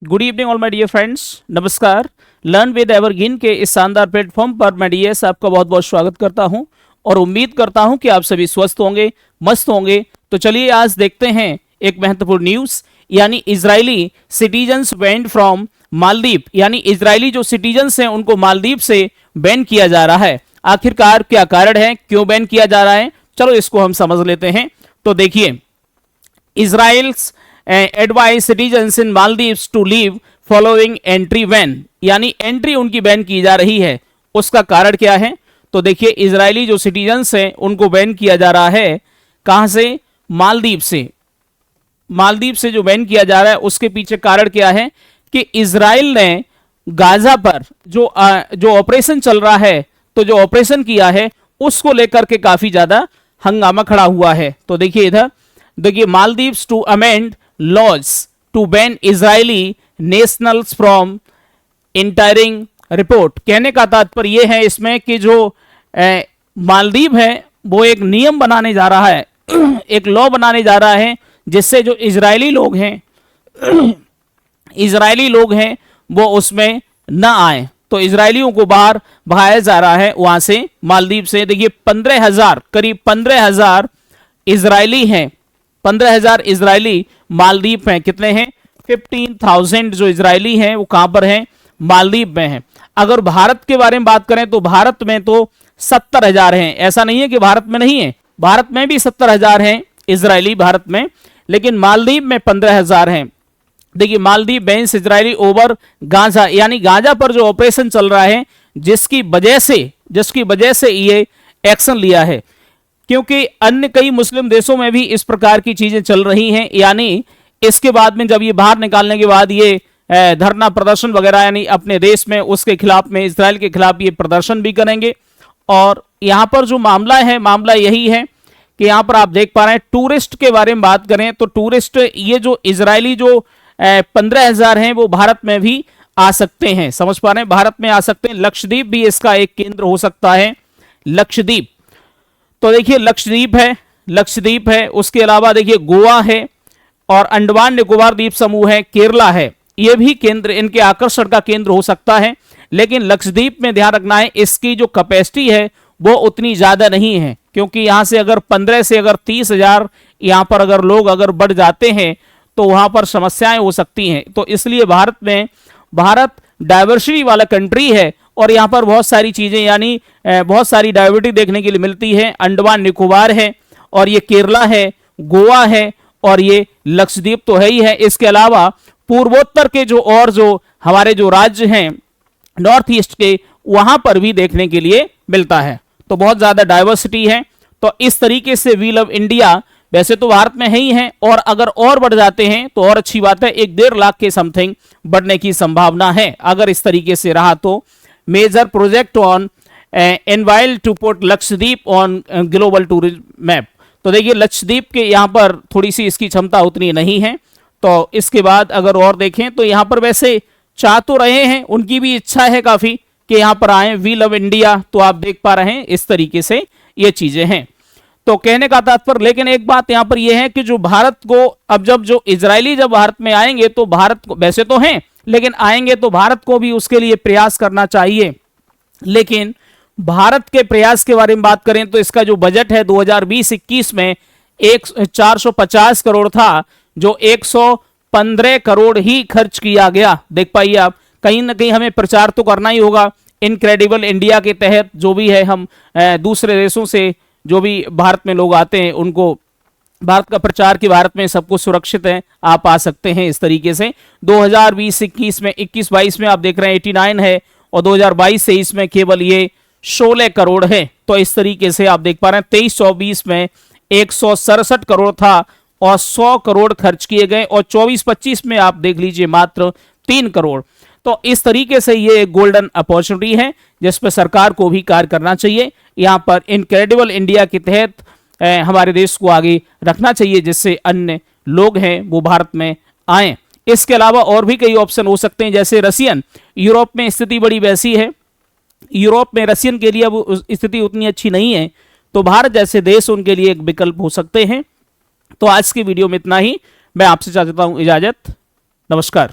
Good evening all my dear friends, नमस्कार। Learn with Evergreen के इस शानदार प्लेटफॉर्म पर मैं डीएस आपका बहुत बहुत स्वागत करता हूं और उम्मीद करता हूं कि आप सभी स्वस्थ होंगे, मस्त होंगे। तो चलिए आज देखते हैं एक महत्वपूर्ण न्यूज, यानी Israeli citizens banned from Maldives, यानी इजरायली जो सिटीजन्स हैं उनको मालदीव से बैन किया जा रहा है। आखिरकार क्या कारण है, क्यों बैन किया जा रहा है, चलो इसको हम समझ लेते हैं। तो देखिए, Israel's advise citizens in Maldives to leave following entry ban, यानी एंट्री उनकी बैन की जा रही है। उसका कारण क्या है? तो देखिए, इजरायली जो सिटीजन्स हैं उनको बैन किया जा रहा है। कहां से? मालदीव से। मालदीव से जो बैन किया जा रहा है उसके पीछे कारण क्या है कि इजराइल ने गाजा पर जो ऑपरेशन चल रहा है, तो जो ऑपरेशन किया है उसको लेकर के काफी ज्यादा हंगामा खड़ा हुआ है। तो देखिए इधर देखिए, Maldives to amend laws to ban Israeli nationals from entering report. कहने का तात्पर्य यह है इसमें कि जो मालदीव है वो एक नियम बनाने जा रहा है एक लॉ बनाने जा रहा है जिससे जो इजरायली लोग हैं वो उसमें न आए। तो इजरायलियों को बाहर भगाया जा रहा है वहां से, मालदीव से। देखिए 15,000, करीब 15,000 इजरायली हैं, 15,000 इजरायली मालदीव हैं। कितने हैं? 15,000 जो इजरायली हैं वो कहां पर हैं? मालदीव में हैं। अगर भारत के बारे में बात करें तो भारत में तो 70,000 हैं। ऐसा नहीं है कि भारत में नहीं है, भारत में भी 70,000 हैं इजरायली भारत में, लेकिन मालदीव में 15,000 हैं। देखिए, Maldives bans Israeli over Gaza, यानी गाजा पर जो ऑपरेशन चल रहा है जिसकी वजह से ये एक्शन लिया है, क्योंकि अन्य कई मुस्लिम देशों में भी इस प्रकार की चीजें चल रही हैं। यानी इसके बाद में जब ये बाहर निकालने के बाद ये धरना प्रदर्शन वगैरह, यानी अपने देश में उसके खिलाफ में, इजराइल के खिलाफ ये प्रदर्शन भी करेंगे। और यहां पर जो मामला यही है कि यहां पर आप देख पा रहे हैं, टूरिस्ट के बारे में बात करें तो टूरिस्ट, ये जो इजरायली जो 15,000 हैं वो भारत में भी आ सकते हैं। समझ पा रहे हैं? भारत में आ सकते हैं। लक्षद्वीप भी इसका एक केंद्र हो सकता है, लक्षद्वीप। तो देखिए लक्षद्वीप है, उसके अलावा देखिए गोवा है और अंडमान निकोबार द्वीप समूह है, केरला है। ये भी केंद्र, इनके आकर्षण का केंद्र हो सकता है। लेकिन लक्षद्वीप में ध्यान रखना है, इसकी जो कैपेसिटी है वो उतनी ज्यादा नहीं है, क्योंकि यहां से अगर 15 से अगर 30,000 यहां पर अगर लोग अगर बढ़ जाते हैं तो वहां पर समस्याएं हो सकती हैं। तो इसलिए भारत डाइवर्सिटी वाला कंट्री है और यहां पर बहुत सारी चीजें, यानी बहुत सारी डाइवर्सिटी देखने के लिए मिलती है। अंडमान निकोबार है और ये केरला है, गोवा है और ये लक्षद्वीप तो है ही है। इसके अलावा पूर्वोत्तर के जो हमारे जो राज्य हैं नॉर्थ ईस्ट के, वहां पर भी देखने के लिए मिलता है। तो बहुत ज्यादा डाइवर्सिटी है। तो इस तरीके से वी लव इंडिया वैसे तो भारत में है ही है, और अगर और बढ़ जाते हैं तो और अच्छी बात है। 1-1.5 लाख के समथिंग बढ़ने की संभावना है अगर इस तरीके से रहा तो। Major project on anvil to put Lakshadweep on global tourism map. तो देखिए लक्षद्वीप के यहाँ पर थोड़ी सी इसकी क्षमता उतनी नहीं है। तो इसके बाद अगर और देखें तो यहाँ पर वैसे चाह तो रहे हैं, उनकी भी इच्छा है काफी कि यहाँ पर आए, वी लव इंडिया। तो आप देख पा रहे हैं इस तरीके से ये चीजें हैं। तो कहने का तात्पर्य, लेकिन एक बात यहां पर यह है कि जो भारत को, अब जो इजरायली जब भारत में आएंगे तो भारत को, वैसे तो हैं लेकिन आएंगे तो भारत को भी उसके लिए प्रयास करना चाहिए। लेकिन भारत के प्रयास के बारे में बात करें तो इसका जो बजट है 2020-21 में 450 करोड़ था, जो 115 करोड़ ही खर्च किया गया। देख पाइए आप, कहीं ना कहीं हमें प्रचार तो करना ही होगा इनक्रेडिबल इंडिया के तहत। जो भी है, हम दूसरे देशों से जो भी भारत में लोग आते हैं उनको भारत का प्रचार कि भारत में सब कुछ सुरक्षित है, आप आ सकते हैं। इस तरीके से 2020-21 में, 21-22 में आप देख रहे हैं 89 है और 2022-23 में केवल ये 16 करोड़ है। तो इस तरीके से आप देख पा रहे हैं 23-24 में 167 करोड़ था और 100 करोड़ खर्च किए गए, और 24-25 में आप देख लीजिए मात्र 3 करोड़। तो इस तरीके से ये एक गोल्डन अपॉर्चुनिटी है जिस पर सरकार को भी कार्य करना चाहिए। यहां पर इनक्रेडिबल इंडिया के तहत हमारे देश को आगे रखना चाहिए, जिससे अन्य लोग हैं वो भारत में आए। इसके अलावा और भी कई ऑप्शन हो सकते हैं, जैसे रशियन। यूरोप में स्थिति बड़ी वैसी है, यूरोप में रशियन के लिए अब स्थिति उतनी अच्छी नहीं है, तो भारत जैसे देश उनके लिए एक विकल्प हो सकते हैं। तो आज की वीडियो में इतना ही। मैं आपसे चाहता हूं इजाजत। नमस्कार।